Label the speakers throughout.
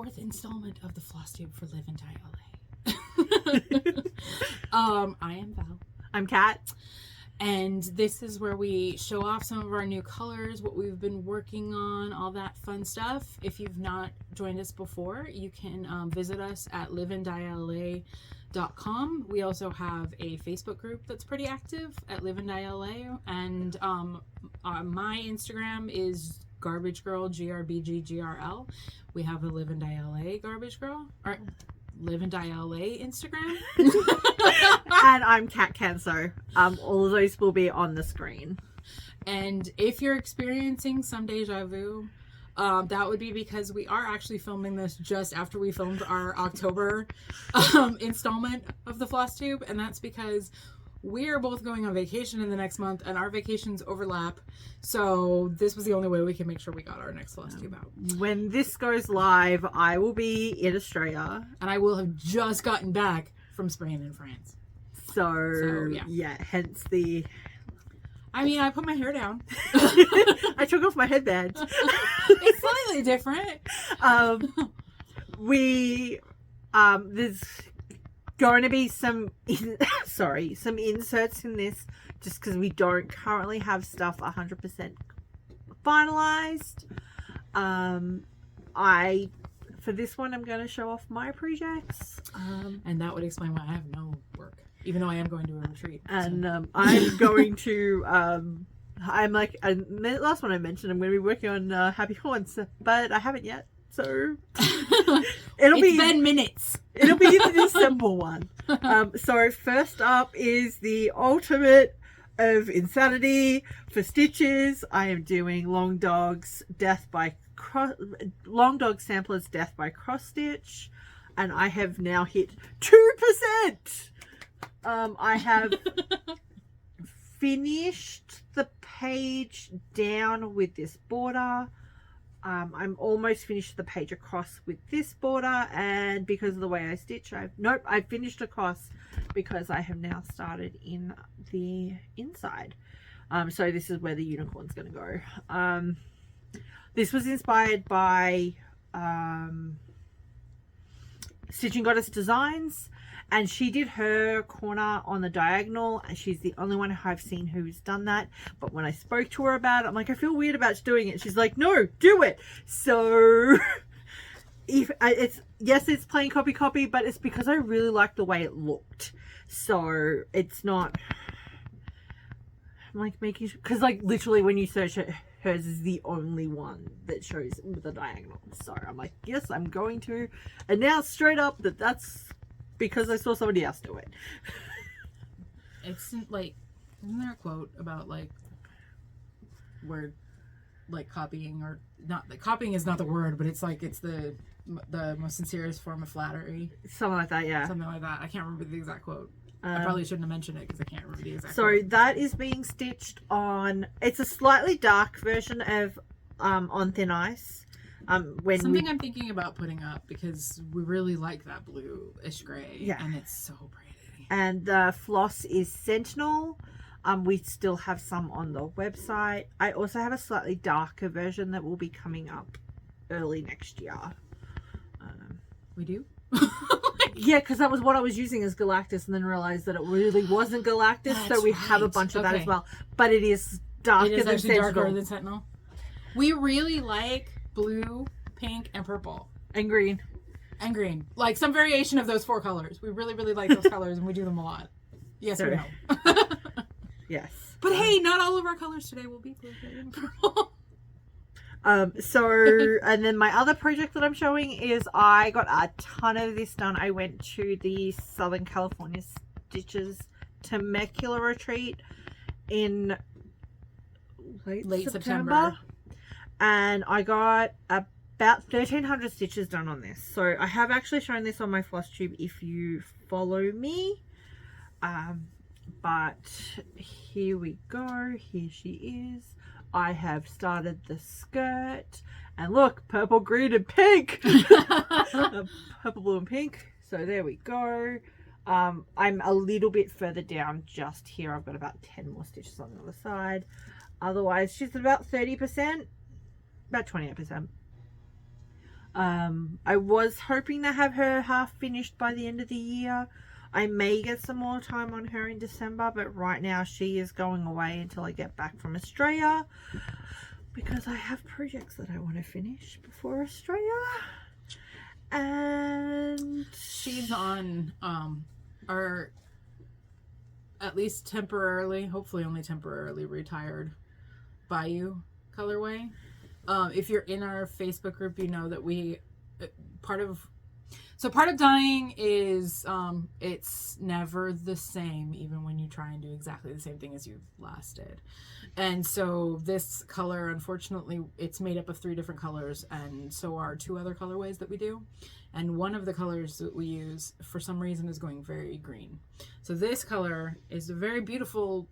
Speaker 1: 4th installment of the Flosstube for Live and Die LA. I am Val.
Speaker 2: I'm Kat.
Speaker 1: And this is where we show off some of our new colors, what we've been working on, all that fun stuff. If you've not joined us before, you can visit us at liveanddiela.com. We also have a Facebook group that's pretty active at Live and Die LA. And my Instagram is Garbage Girl, GRBGGRL. We have a Live and Die LA Garbage Girl, or Live and Die LA Instagram.
Speaker 2: And I'm Kat Canso. All of those will be on the screen.
Speaker 1: And if you're experiencing some deja vu, that would be because we are actually filming this just after we filmed our October installment of the Flosstube, and that's because we are both going on vacation in the next month, and our vacations overlap. So this was the only way we can make sure we got our next Flosstube out.
Speaker 2: When this goes live, I will be in Australia,
Speaker 1: and I will have just gotten back from Spain and France.
Speaker 2: So yeah, hence the...
Speaker 1: I mean, I put my hair down.
Speaker 2: I took off my headband.
Speaker 1: It's slightly different.
Speaker 2: There's going to be some inserts in this just because we don't currently have stuff 100% finalized. For this one, I'm going to show off my projects.
Speaker 1: And that would explain why I have no work, even though I am going to a retreat.
Speaker 2: And I'm going to, the last one I mentioned, I'm going to be working on Happy Horns, but I haven't yet. So it's
Speaker 1: been minutes.
Speaker 2: It'll be the December one. So first up is the ultimate of insanity for stitches. I am doing Long Dog Sampler's Death by Cross Stitch, and I have now hit 2%. I have finished the page down with this border. I'm almost finished the page across with this border, and because of the way I stitch, I finished across because I have now started in the inside. So this is where the unicorn's going to go. This was inspired by Stitching Goddess Designs, and she did her corner on the diagonal, and she's the only one who I've seen who's done that. But when I spoke to her about it, I'm like, I feel weird about doing it. She's like, no, do it. So it's plain copy, but it's because I really like the way it looked. So it's not, I'm like making sure, because like literally when you search it, hers is the only one that shows with the diagonal. So I'm like, yes, I'm going to announce straight up that that's because I saw somebody else do it.
Speaker 1: It's like, isn't there a quote about like where like copying, or not, copying is not the word, but it's like it's the most sincerest form of flattery.
Speaker 2: Something like that, yeah.
Speaker 1: Something like that. I can't remember the exact quote. I probably shouldn't have mentioned it because I can't remember the exact
Speaker 2: quote.
Speaker 1: So
Speaker 2: that is being stitched on, it's a slightly dark version of On Thin Ice. I'm
Speaker 1: thinking about putting up because we really like that bluish gray, and it's so pretty.
Speaker 2: And the floss is Sentinel. We still have some on the website. I also have a slightly darker version that will be coming up early next year.
Speaker 1: We do?
Speaker 2: Yeah, because that was what I was using as Galactus, and then realized that it really wasn't Galactus. So we have a bunch of that as well. But it is darker than
Speaker 1: Sentinel. We really like blue, pink, and purple.
Speaker 2: And green.
Speaker 1: Like some variation of those 4 colors. We really, really like those colors, and we do them a lot. Yes or no?
Speaker 2: Yes.
Speaker 1: But hey, not all of our colors today will be blue, green, and purple.
Speaker 2: And then my other project that I'm showing is I got a ton of this done. I went to the Southern California Stitches Temecula retreat in late September. And I got about 1,300 stitches done on this. So I have actually shown this on my Flosstube if you follow me. But here we go. Here she is. I have started the skirt. And look, purple, green, and pink. Purple, blue, and pink. So there we go. I'm a little bit further down just here. I've got about 10 more stitches on the other side. Otherwise, she's about 30%. About 28%. I was hoping to have her half finished by the end of the year. I may get some more time on her in December, but right now she is going away until I get back from Australia, because I have projects that I want to finish before Australia. And
Speaker 1: she's on our, at least temporarily, hopefully only temporarily, retired Bayeux colorway. If you're in our Facebook group, you know that we part of dyeing is it's never the same, even when you try and do exactly the same thing as you last did. And so this color, unfortunately, it's made up of 3 different colors, and so are 2 other colorways that we do. And one of the colors that we use, for some reason, is going very green. So this color is a very beautiful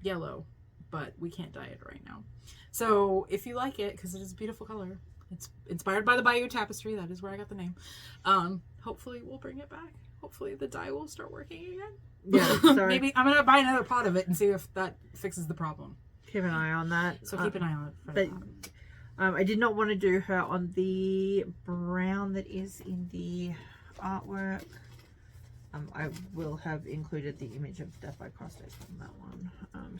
Speaker 1: yellow, but we can't dye it right now. So if you like it, because it is a beautiful color, it's inspired by the Bayeux tapestry. That is where I got the name. Hopefully we'll bring it back. Hopefully the dye will start working again.
Speaker 2: Yeah, sorry.
Speaker 1: Maybe I'm gonna buy another pot of it and see if that fixes the problem.
Speaker 2: Keep an eye on that.
Speaker 1: So keep an eye on it.
Speaker 2: But I did not want to do her on the brown that is in the artwork. I will have included the image of Death by Prostate from that one.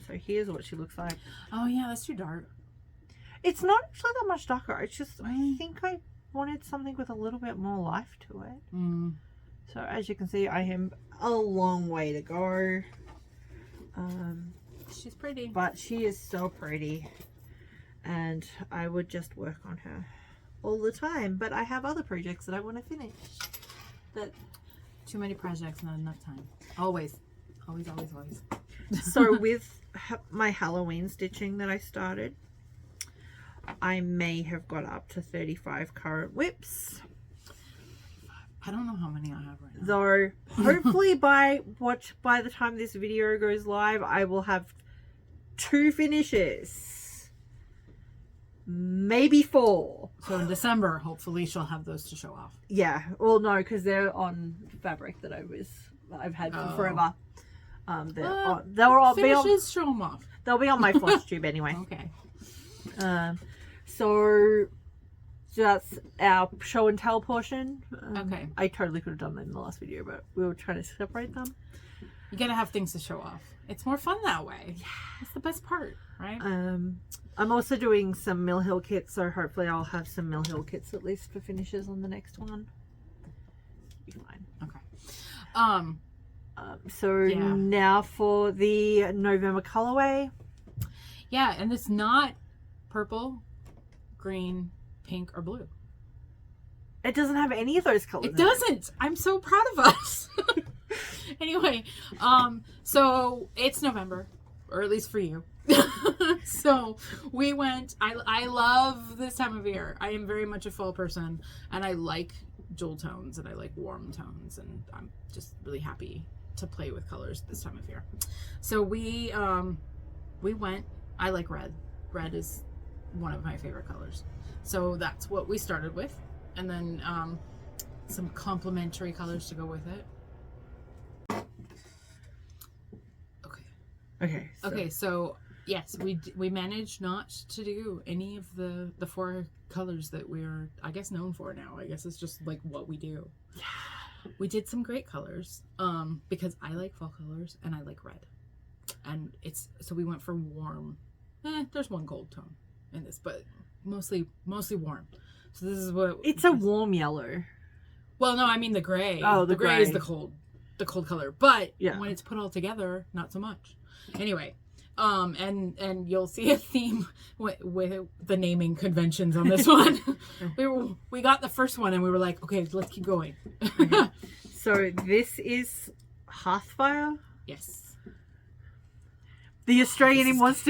Speaker 2: So here's what she looks like.
Speaker 1: Oh yeah, that's too dark.
Speaker 2: It's not actually that much darker. It's just, I think I wanted something with a little bit more life to it.
Speaker 1: Mm.
Speaker 2: So as you can see, I am a long way to go.
Speaker 1: She's pretty.
Speaker 2: But she is so pretty. And I would just work on her all the time. But I have other projects that I want to finish. That
Speaker 1: Too many projects, not enough time. Always. Always, always, always.
Speaker 2: So with my Halloween stitching that I started, I may have got up to 35 current whips.
Speaker 1: I don't know how many I have right now.
Speaker 2: Though hopefully by the time this video goes live, I will have 2 finishes. Maybe 4.
Speaker 1: So in December, hopefully she'll have those to show off.
Speaker 2: Yeah. Well, no, because they're on fabric that I've had for forever.
Speaker 1: Finishes, show them off.
Speaker 2: They'll be on my Flosstube anyway.
Speaker 1: Okay.
Speaker 2: So that's our show and tell portion.
Speaker 1: Okay.
Speaker 2: I totally could have done that in the last video, but we were trying to separate them.
Speaker 1: You gotta have things to show off. It's more fun that way. Yeah. It's the best part, right?
Speaker 2: I'm also doing some Mill Hill kits, so hopefully I'll have some Mill Hill kits at least for finishes on the next one. Be fine.
Speaker 1: Okay.
Speaker 2: So yeah. Now for the November colorway.
Speaker 1: Yeah, and it's not purple, green, pink, or blue.
Speaker 2: It doesn't have any of those colors.
Speaker 1: It doesn't. I'm so proud of us. Anyway, so it's November, or at least for you. So we went, I love this time of year. I am very much a fall person, and I like jewel tones, and I like warm tones, and I'm just really happy to play with colors this time of year. So we went, I like red. Red is one of my favorite colors. So that's what we started with. And then some complementary colors to go with it. Okay, so yes, we managed not to do any of the 4 colors that we're, I guess, known for now. I guess it's just like what we do. Yeah. We did some great colors because I like fall colors and I like red. And so we went for warm. There's one cold tone in this, but mostly warm. So this is what
Speaker 2: it's a warm yellow.
Speaker 1: Well, no, I mean the gray.
Speaker 2: Oh, the
Speaker 1: gray is the cold color. But
Speaker 2: yeah,
Speaker 1: when it's put all together, not so much. Anyway, and you'll see a theme with the naming conventions on this one. we got the first one and we were like, okay, let's keep going.
Speaker 2: Okay. So this is Hearthfire.
Speaker 1: Yes.
Speaker 2: The Australian in wants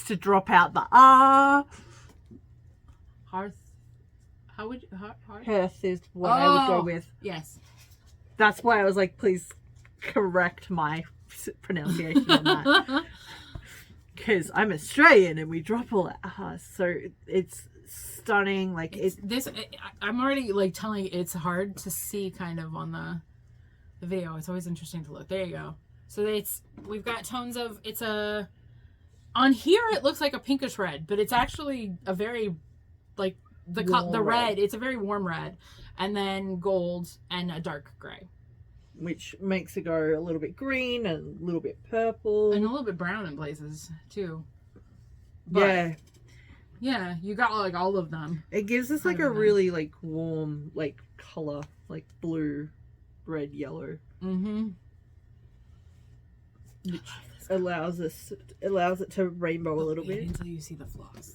Speaker 2: to drop out the R.
Speaker 1: Hearth. How would
Speaker 2: Hearth is what I would go with.
Speaker 1: Yes.
Speaker 2: That's why I was like, please correct my pronunciation on that. Because I'm Australian and we drop all that. So it's stunning. Like
Speaker 1: I'm already like telling you, it's hard to see kind of on the video. It's always interesting to look. There you go. So we've got tones of, on here it looks like a pinkish red, but it's actually a very like the
Speaker 2: warm
Speaker 1: red. It's a very warm red, and then gold and a dark gray,
Speaker 2: which makes it go a little bit green and a little bit purple
Speaker 1: and a little bit brown in places too. But,
Speaker 2: yeah.
Speaker 1: Yeah, you got like all of them.
Speaker 2: It gives us like a really like warm like color, like blue, red, yellow.
Speaker 1: Mm-hmm.
Speaker 2: Which allows it to rainbow a little bit.
Speaker 1: Until you see the floss.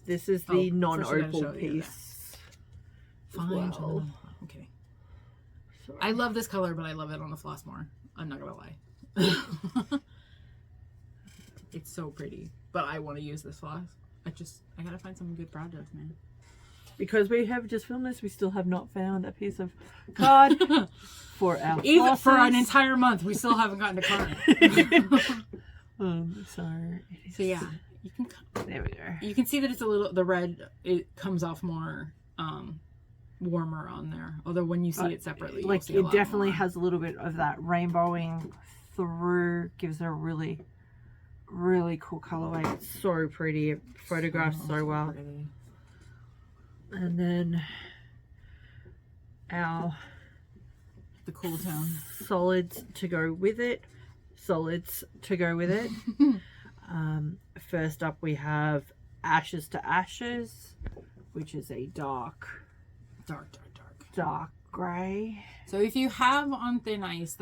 Speaker 2: This is the non-opal piece.
Speaker 1: Fine.
Speaker 2: Well.
Speaker 1: Okay.
Speaker 2: Sorry.
Speaker 1: I love this color, but I love it on the floss more. I'm not gonna lie. It's so pretty, but I want to use this floss. I gotta find some good projects, man.
Speaker 2: Because we have just filmed this, we still have not found a piece of card for our
Speaker 1: Even
Speaker 2: flosses.
Speaker 1: for an entire month, we still haven't gotten a card.
Speaker 2: Sorry.
Speaker 1: So yeah, you can.
Speaker 2: There we go.
Speaker 1: You can see that it's a little. The red, it comes off more warmer on there. Although when you see it separately,
Speaker 2: like
Speaker 1: you'll see a
Speaker 2: it
Speaker 1: lot
Speaker 2: definitely
Speaker 1: more.
Speaker 2: has a little bit of that rainbowing through. Gives it a really, really cool colorway. It's so pretty. It photographs so well.
Speaker 1: Pretty.
Speaker 2: And then
Speaker 1: The cool tone.
Speaker 2: solids to go with it. First up we have Ashes to Ashes, which is a dark gray.
Speaker 1: So if you have on thin ice,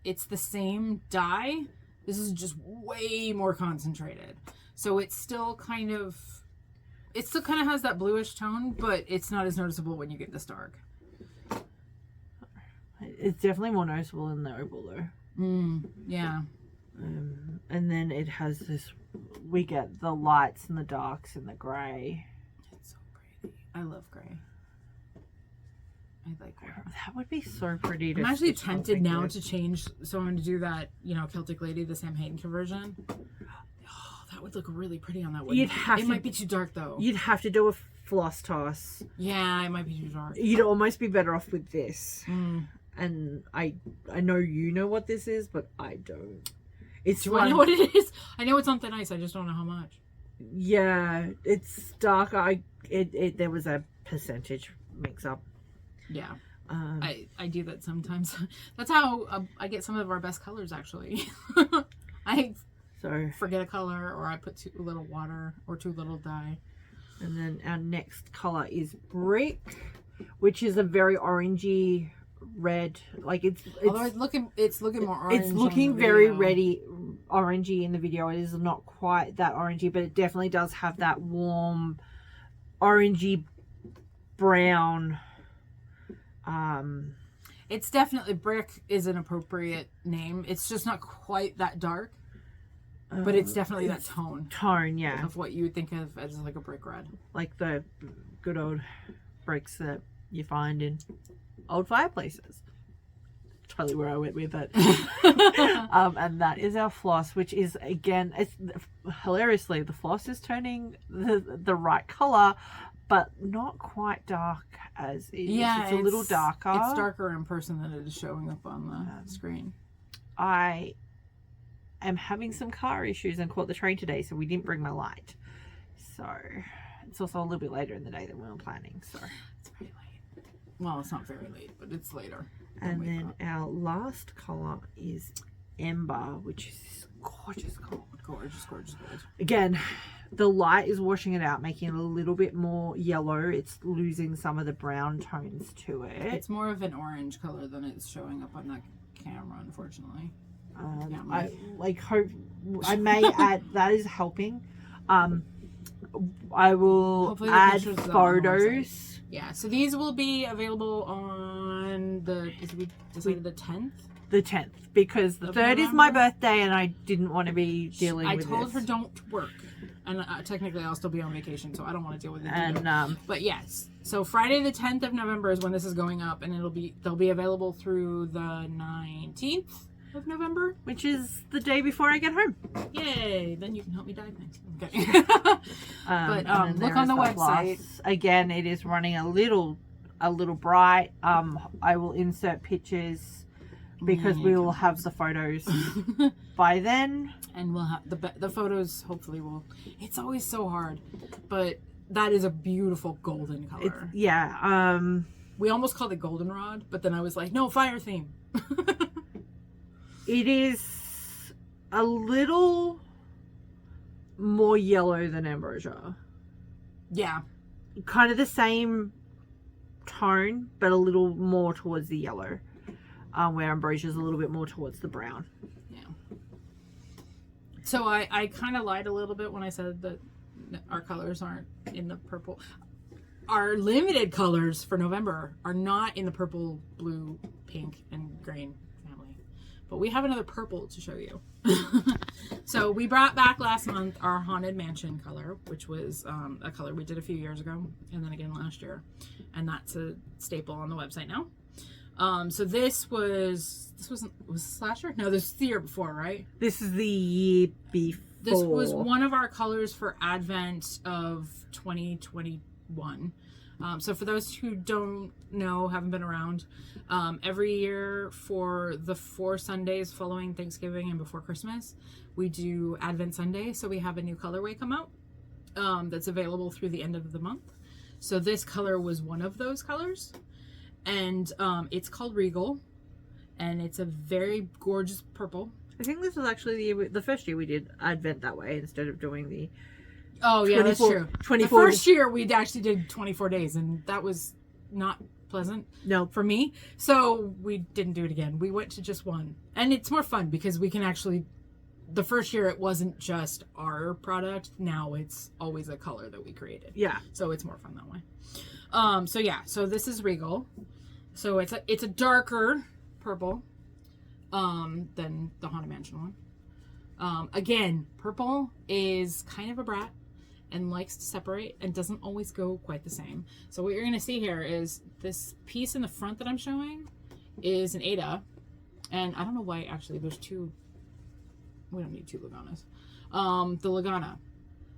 Speaker 1: it's the same dye. This is just way more concentrated. So it still kind of has that bluish tone, but it's not as noticeable when you get this dark.
Speaker 2: It's definitely more noticeable in the opal though.
Speaker 1: Yeah.
Speaker 2: And then it has this, we get the lights and the darks and the grey.
Speaker 1: It's so pretty. I love grey. I like grey.
Speaker 2: That would be so pretty to
Speaker 1: I'm actually
Speaker 2: stitch
Speaker 1: tempted
Speaker 2: something
Speaker 1: now
Speaker 2: with.
Speaker 1: to change, so I'm going to do that, Celtic Lady, the Sam Hayden conversion. Oh, that would look really pretty on that one. It might be too dark though.
Speaker 2: You'd have to do a floss toss.
Speaker 1: Yeah, it might be too dark.
Speaker 2: You'd almost be better off with this.
Speaker 1: Mm.
Speaker 2: And I know you know what this is, but I don't.
Speaker 1: Do I know what it is? I know it's on thin ice. I just don't know how much.
Speaker 2: Yeah, it's dark. There was a percentage mix up.
Speaker 1: Yeah. I do that sometimes. That's how I get some of our best colors, actually. I forget a color, or I put too little water or too little dye.
Speaker 2: And then our next color is Brick, which is a very orangey red. Like it's
Speaker 1: looking more orange.
Speaker 2: It's looking very reddy, orangey in the video. It is not quite that orangey, but it definitely does have that warm orangey brown.
Speaker 1: It's definitely, Brick is an appropriate name. It's just not quite that dark, but it's definitely that
Speaker 2: tone, yeah,
Speaker 1: of what you would think of as like a brick red,
Speaker 2: like the good old bricks that you find in old fireplaces. Totally where I went with it. And that is our floss, which is, again, it's hilariously, the floss is turning the right color, but not quite dark as it is.
Speaker 1: Yeah,
Speaker 2: it's a little darker.
Speaker 1: It's darker in person than it is showing up on the screen. I
Speaker 2: am having some car issues and caught the train today, so we didn't bring my light. So it's also a little bit later in the day than we were planning. So
Speaker 1: it's pretty late. Well, it's not very late, but it's later.
Speaker 2: And then our last color is Ember, which is this gorgeous color.
Speaker 1: Gorgeous gold.
Speaker 2: Again, the light is washing it out, making it a little bit more yellow. It's losing some of the brown tones to it.
Speaker 1: It's more of an orange color than it's showing up on that camera, unfortunately.
Speaker 2: I may add, that is helping. I will add photos.
Speaker 1: Yeah, so these will be available on the 10th?
Speaker 2: The 10th, because the 3rd is my birthday and I didn't want to be dealing with this. I told
Speaker 1: her don't work. And technically I'll still be on vacation, so I don't want to deal with it.
Speaker 2: And
Speaker 1: but yes, so Friday the 10th of November is when this is going up, and they'll be available through the 19th of November,
Speaker 2: which is the day before I get home.
Speaker 1: Yay! Then you can help me diagnose. Okay. But look on the website.
Speaker 2: Again, it is running a little bright. I will insert pictures because we will have the photos by then,
Speaker 1: and we'll have the photos. Hopefully, it's always so hard, but that is a beautiful golden color.
Speaker 2: Yeah.
Speaker 1: We almost called it goldenrod, but then I was like, no, fire theme.
Speaker 2: It is a little more yellow than ambrosia.
Speaker 1: Yeah.
Speaker 2: Kind of the same tone, but a little more towards the yellow. Where ambrosia is a little bit more towards the brown.
Speaker 1: Yeah. So I kind of lied a little bit when I said that our colors aren't in the purple. Our limited colors for November are not in the purple, blue, pink, and green family. But we have another purple to show you. So we brought back last month our Haunted Mansion color, which was a color we did a few years ago, and then again last year. And that's a staple on the website now. So this was last year? No, this was the year before, right?
Speaker 2: This is the year before.
Speaker 1: This was one of our colors for Advent of 2021. So for those who don't know, haven't been around, every year for the 4 Sundays following Thanksgiving and before Christmas, we do Advent Sunday. So we have a new colorway come out that's available through the end of the month. So this color was one of those colors. And it's called Regal. And it's a very gorgeous purple.
Speaker 2: I think this was actually the first year we did Advent that way instead of doing the...
Speaker 1: Oh, yeah, that's true.
Speaker 2: 24
Speaker 1: the first year we actually did 24 days, and that was not pleasant for me. So we didn't do it again. We went to just one. And it's more fun because we can actually... The first year it wasn't just our product. Now it's always a color that we created.
Speaker 2: Yeah.
Speaker 1: So it's more fun that way. So yeah, so this is Regal. So it's a darker purple than the Haunted Mansion one. Again, purple is kind of a brat and likes to separate and doesn't always go quite the same. So what you're going to see here is this piece in the front that I'm showing is an Ada. And I don't know why, actually, there's two. We don't need 2 Luganas. The Lugana.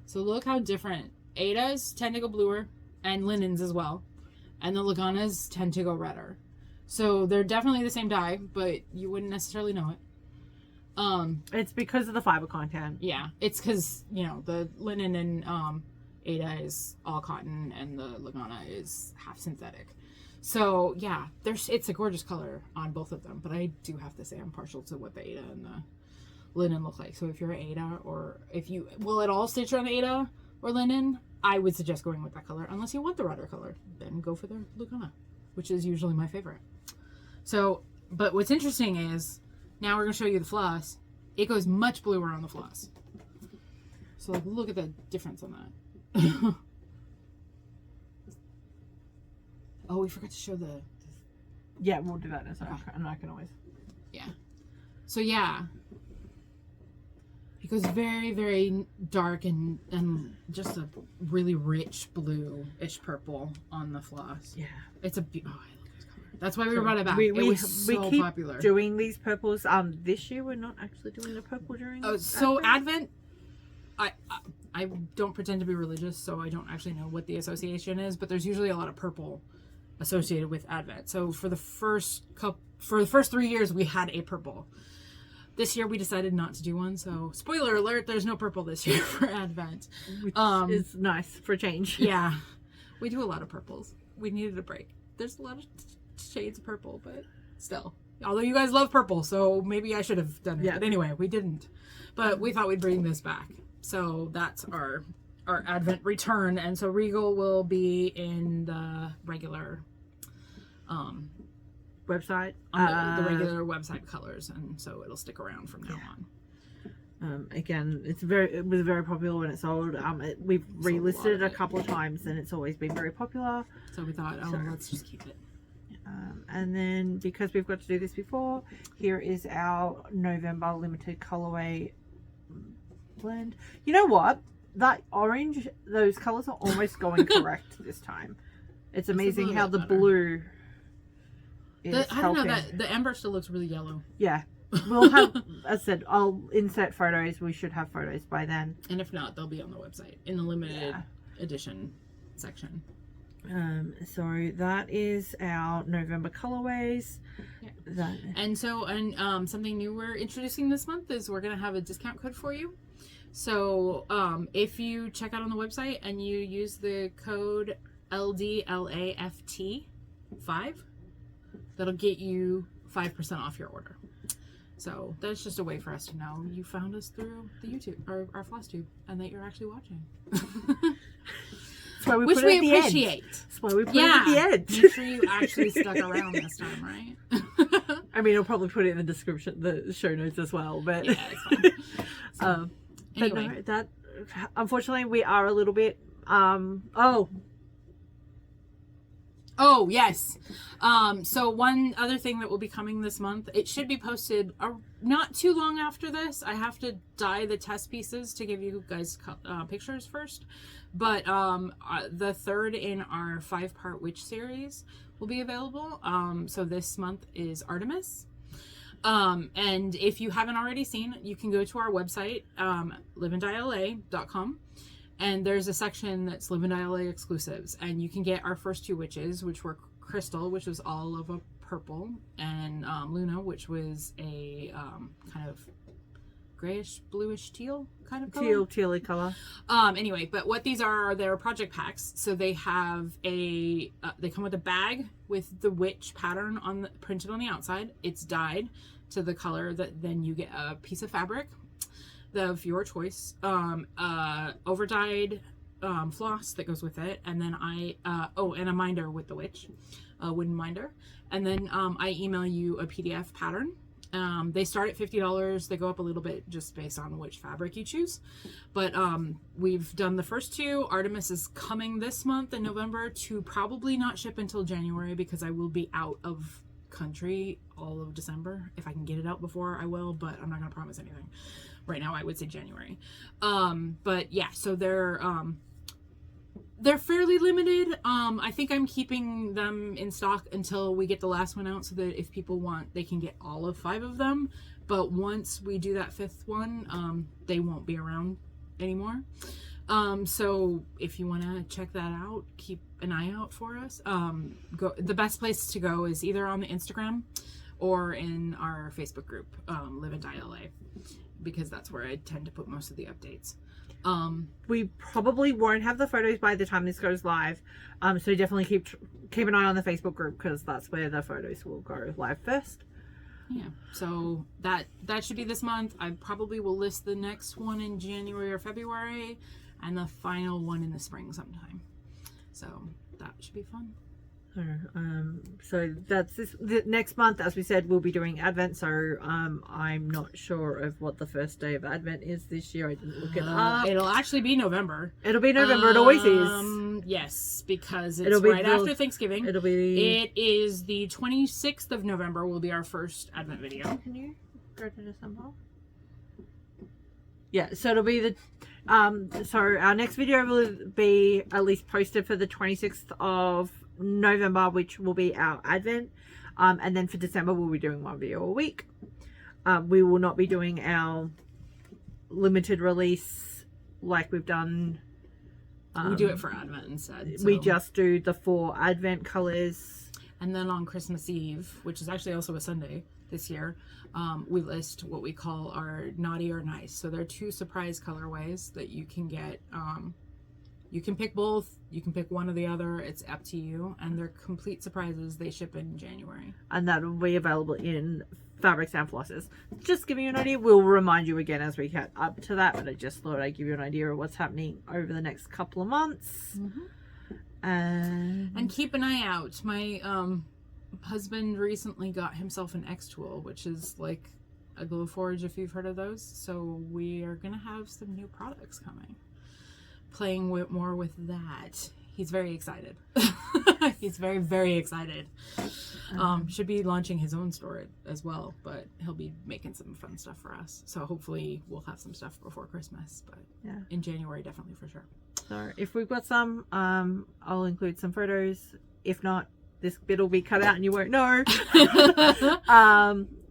Speaker 1: So look how different. Adas tend to go bluer, and linens as well. And the Luganas tend to go redder. So they're definitely the same dye, but you wouldn't necessarily know it.
Speaker 2: It's because of the fiber content.
Speaker 1: Yeah, it's because, the linen in Ada is all cotton and the Lugana is half synthetic. So yeah, it's a gorgeous color on both of them, but I do have to say I'm partial to what the Ada and the linen look like. So if you're an Ada, or if you will at all stitch on Ada or linen, I would suggest going with that color. Unless you want the redder color, then go for the Lugana, which is usually my favorite. So, but what's interesting is, now we're going to show you the floss. It goes much bluer on the floss. So like, look at the difference on that. Oh, we forgot to show the...
Speaker 2: Yeah, we'll do that in a second. And I can always...
Speaker 1: Yeah. So yeah. It goes very, very dark and just a really rich blue-ish purple on the floss.
Speaker 2: Yeah.
Speaker 1: It's a... Oh, I love this color. That's why we brought it back. It was so
Speaker 2: keep
Speaker 1: popular.
Speaker 2: Doing these purples. This year we're not actually doing the purple during
Speaker 1: so Advent, I don't pretend to be religious, so I don't actually know what the association is, but there's usually a lot of purple associated with Advent. So for the first 3 years we had a purple. This year we decided not to do one, so spoiler alert, there's no purple this year for Advent.
Speaker 2: Which is nice for a change.
Speaker 1: Yeah. We do a lot of purples. We needed a break. There's a lot of shades of purple, but still. Although you guys love purple, so maybe I should have done it. Yeah. But anyway, we didn't. But we thought we'd bring this back. So that's our Advent return. And so Regal will be in the regular
Speaker 2: website.
Speaker 1: On the regular website colors. And so it'll stick around from now on.
Speaker 2: Again, it was very popular when it sold. We've relisted it a couple of times and it's always been very popular.
Speaker 1: So we thought, let's just keep it.
Speaker 2: And then because we've got to do this before, here is our November limited colorway blend. You know what? That orange, those colors are almost going correct this time. It's amazing how the blue is
Speaker 1: I don't know, the Ember still looks really yellow.
Speaker 2: Yeah. We'll have, as I said, I'll insert photos. We should have photos by then.
Speaker 1: And if not, they'll be on the website in the limited edition section.
Speaker 2: So that is our November colorways. Yeah.
Speaker 1: And something new we're introducing this month is we're going to have a discount code for you. So if you check out on the website and you use the code LDLAFT5, that'll get you 5% off your order. So that's just a way for us to know you found us through the YouTube or our Flosstube and that you're actually watching.
Speaker 2: That's why we
Speaker 1: Which
Speaker 2: put it
Speaker 1: we
Speaker 2: at the
Speaker 1: appreciate.
Speaker 2: end. That's why we put it at the end.
Speaker 1: Make sure you actually stuck around this time, right?
Speaker 2: I mean, I'll probably put it in the description, the show notes as well. But
Speaker 1: Yeah, it's fine. So,
Speaker 2: but
Speaker 1: anyway.
Speaker 2: no, that unfortunately we are a little bit.
Speaker 1: Oh, yes. So one other thing that will be coming this month, it should be posted not too long after this. I have to dye the test pieces to give you guys pictures first. But the third in our 5-part witch series will be available. So this month is Artemis. And if you haven't already seen, you can go to our website, liveanddiela.com. And there's a section that's Live and Die LA exclusives. And you can get our first 2 witches, which were Crystal, which was all of a purple, and Luna, which was a kind of grayish, bluish teal kind of color.
Speaker 2: Tealy color.
Speaker 1: Anyway, but what these are they're project packs. So they have they come with a bag with the witch pattern printed on the outside. It's dyed to the color that then you get a piece of fabric of your choice, over dyed floss that goes with it, and then and a minder with the witch, a wooden minder, and then I email you a PDF pattern. They start at $50. They go up a little bit just based on which fabric you choose, but we've done the first 2. Artemis is coming this month in November to probably not ship until January because I will be out of country all of December. If I can get it out before, I will, but I'm not gonna promise anything. Right now I would say January. But yeah, so they're fairly limited. I think I'm keeping them in stock until we get the last one out so that if people want, they can get all of 5 of them. But once we do that 5th one, they won't be around anymore. So if you want to check that out, keep an eye out for us. The best place to go is either on the Instagram or in our Facebook group, Live and Die LA, because that's where I tend to put most of the updates.
Speaker 2: We probably won't have the photos by the time this goes live, so definitely keep an eye on the Facebook group because that's where the photos will go live first.
Speaker 1: Yeah, so that should be this month. I probably will list the next one in January or February, and the final one in the spring sometime. So that should be fun.
Speaker 2: So that's the next month, as we said, we'll be doing Advent. So I'm not sure of what the first day of Advent is this year. I didn't look it up.
Speaker 1: It'll actually be November.
Speaker 2: It'll be November. It always is.
Speaker 1: Yes, because it's right after Thanksgiving. It is the 26th of November will be our first Advent video.
Speaker 2: Can you go to December? Yeah, so it'll be so our next video will be at least posted for the 26th of November, which will be our Advent, and then for December we'll be doing 1 video a week. We will not be doing our limited release like we've done.
Speaker 1: We do it for Advent instead. So.
Speaker 2: We just do the 4 Advent colors,
Speaker 1: and then on Christmas Eve, which is actually also a Sunday this year, we list what we call our naughty or nice. So there are 2 surprise colorways that you can get. You can pick both. You can pick one or the other. It's up to you. And they're complete surprises. They ship in January.
Speaker 2: And that will be available in fabrics and flosses. Just giving you an idea. We'll remind you again as we get up to that. But I just thought I'd give you an idea of what's happening over the next couple of months.
Speaker 1: Mm-hmm.
Speaker 2: And
Speaker 1: keep an eye out. My husband recently got himself an X tool, which is like a Glowforge, if you've heard of those. So we are going to have some new products coming. Playing more with that. He's very excited. He's very, very excited. Should be launching his own store as well, but he'll be making some fun stuff for us. So hopefully we'll have some stuff before Christmas, but yeah, in January definitely for sure.
Speaker 2: So if we've got some, I'll include some photos. If not, this bit will be cut out and you won't know.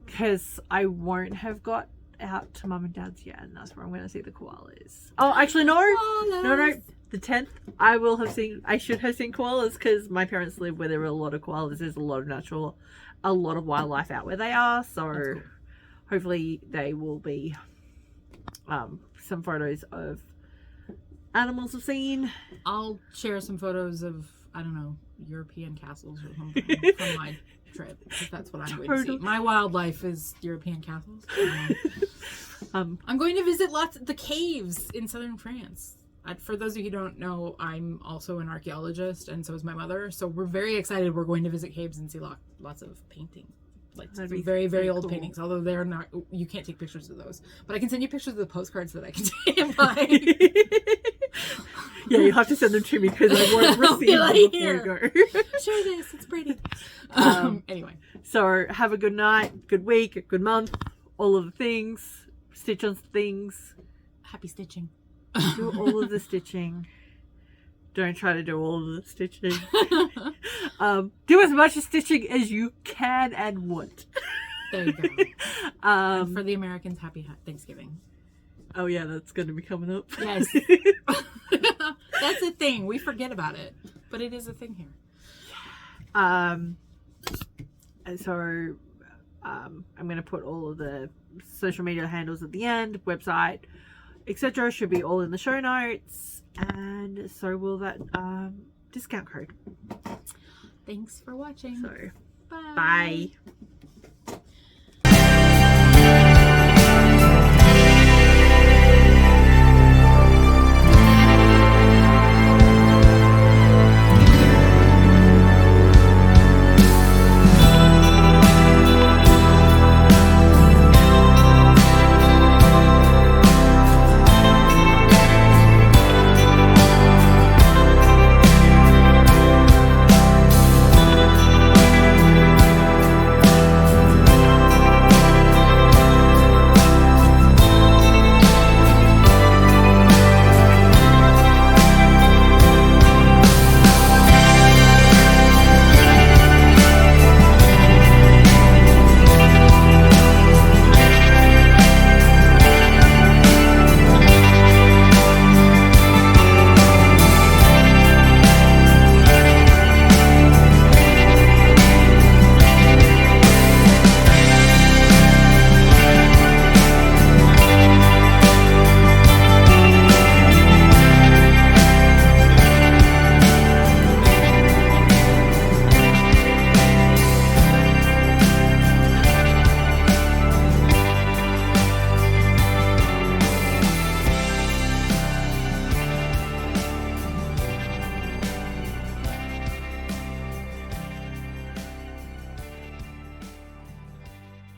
Speaker 2: Because I won't have got out to mum and dad's yet, and that's where I'm going to see the koalas. Oh, actually no, the 10th I should have seen koalas because my parents live where there are a lot of koalas. There's a lot of wildlife out where they are, so cool. Hopefully they will be some photos of animals I've seen.
Speaker 1: I'll share some photos of, I don't know, European castles or something from my trip, if that's what I'm going to see. My wildlife is European castles. I'm going to visit the caves in southern France. For those of you who don't know, I'm also an archaeologist, and so is my mother. So we're very excited. We're going to visit caves and see lots of painting. Like very, very old paintings, although they're not, you can't take pictures of those. But I can send you pictures of the postcards that I can take and buy.
Speaker 2: Yeah, you have to send them to me because I won't receive them before you go.
Speaker 1: Share this, it's pretty. Anyway.
Speaker 2: So have a good night, good week, a good month, all of the things, stitch on things.
Speaker 1: Happy stitching.
Speaker 2: Do all of the stitching. Don't try to do all of the stitching. Do as much stitching as you can and want.
Speaker 1: There you go. And for the Americans, happy Thanksgiving.
Speaker 2: Oh yeah, that's going to be coming up.
Speaker 1: Yes. That's a thing. We forget about it. But it is a thing here.
Speaker 2: And so I'm going to put all of the social media handles at the end, website, etc. should be all in the show notes. And so will that discount code.
Speaker 1: Thanks for watching.
Speaker 2: So,
Speaker 1: bye.
Speaker 2: Bye.